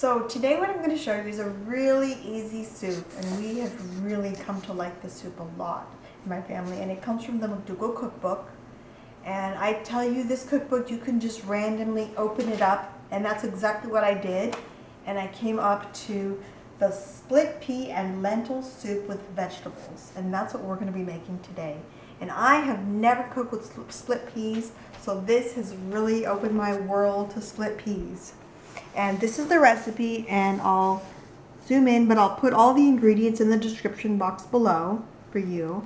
So today what I'm going to show you is a really easy soup, and we have really come to like this soup a lot in my family, and it comes from the McDougall Cookbook. And I tell you, this cookbook, you can just randomly open it up, and that's exactly what I did. And I came up to the split pea and lentil soup with vegetables, and that's what we're going to be making today. And I have never cooked with split peas, so this has really opened my world to split peas. And this is the recipe, and I'll zoom in, but I'll put all the ingredients in the description box below for you.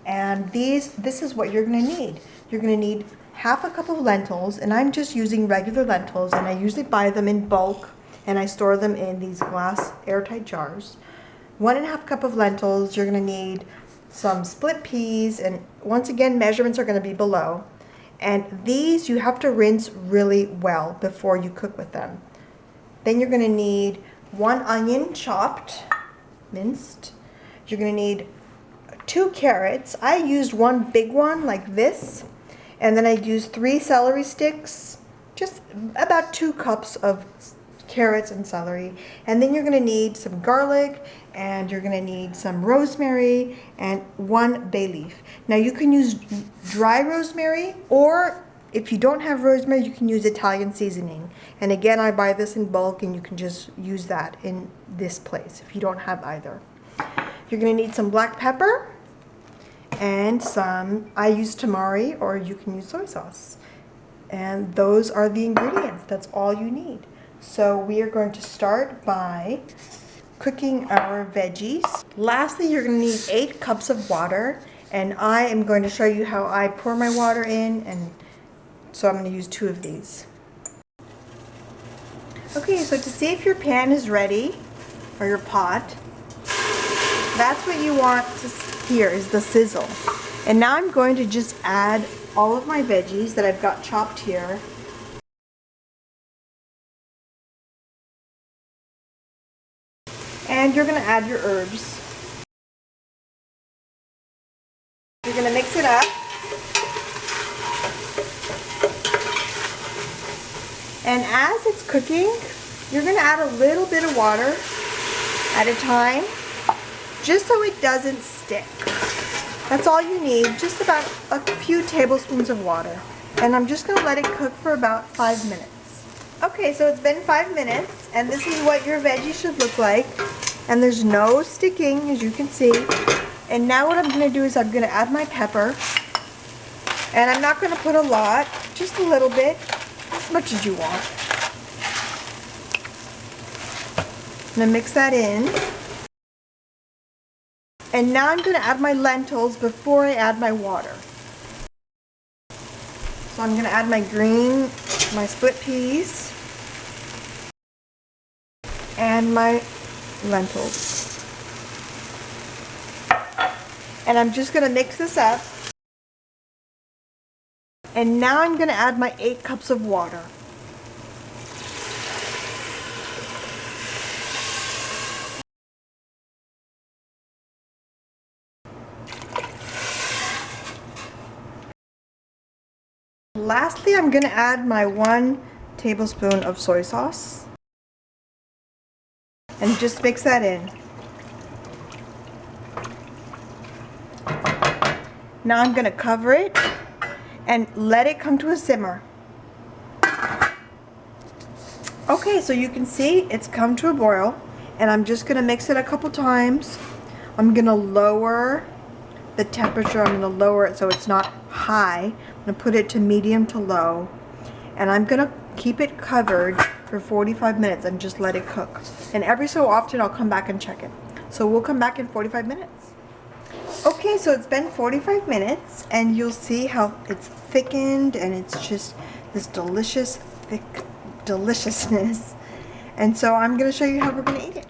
And this is what you're going to need. You're going to need half a cup of lentils, and I'm just using regular lentils, and I usually buy them in bulk, and I store them in these glass airtight jars. 1.5 cup of lentils. You're going to need some split peas, and once again, measurements are going to be below. And these you have to rinse really well before you cook with them. Then you're going to need 1 onion chopped, minced. You're going to need 2 carrots. I used 1 big one like this, and then I used 3 celery sticks, just about 2 cups of carrots and celery. And then you're going to need some garlic, and you're going to need some rosemary and 1 bay leaf. Now you can use dry rosemary, or if you don't have rosemary, you can use Italian seasoning. And again, I buy this in bulk, and you can just use that in this place if you don't have either. You're going to need some black pepper and some, I use tamari, or you can use soy sauce. And those are the ingredients. That's all you need. So we are going to start by cooking our veggies. Lastly, you're going to need 8 cups of water, and I am going to show you how I pour my water in, and so I'm going to use 2 of these. Okay, so to see if your pan is ready, or your pot, that's what you want to hear, is the sizzle. And now I'm going to just add all of my veggies that I've got chopped here. And you're going to add your herbs. You're going to mix it up. And as it's cooking, you're going to add a little bit of water at a time, just so it doesn't stick. That's all you need, just about a few tablespoons of water. And I'm just going to let it cook for about 5 minutes. Okay, so it's been 5 minutes, and this is what your veggie should look like. And there's no sticking, as you can see. And now what I'm going to do is I'm going to add my pepper. And I'm not going to put a lot, just a little bit, as much as you want. I'm going to mix that in. And now I'm going to add my lentils before I add my water. So I'm going to add my split peas, and my lentils. And I'm just going to mix this up. And now I'm going to add my 8 cups of water. Lastly, I'm going to add my 1 tablespoon of soy sauce. And just mix that in. Now I'm going to cover it and let it come to a simmer. Okay, so you can see it's come to a boil, and I'm just going to mix it a couple times. I'm going to lower the temperature. I'm going to lower it so it's not high. I'm going to put it to medium to low, and I'm going to keep it covered for 45 minutes and just let it cook. And every so often I'll come back and check it. So we'll come back in 45 minutes. Okay, so it's been 45 minutes, and you'll see how it's thickened, and it's just this delicious, thick deliciousness. And so I'm going to show you how we're going to eat it.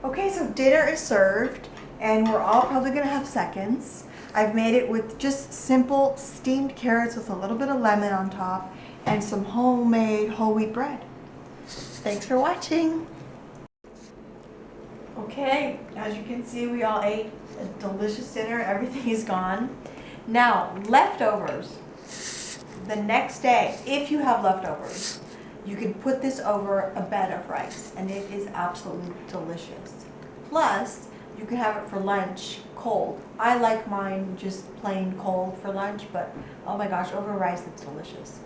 Okay, so dinner is served, and we're all probably going to have seconds. I've made it with just simple steamed carrots with a little bit of lemon on top and some homemade whole wheat bread. Thanks for watching. Okay, as you can see, we all ate a delicious dinner. Everything is gone. Now, leftovers. The next day, if you have leftovers, You can put this over a bed of rice, and it is absolutely delicious. Plus, you can have it for lunch cold. I like mine just plain cold for lunch, but oh my gosh, over rice it's delicious.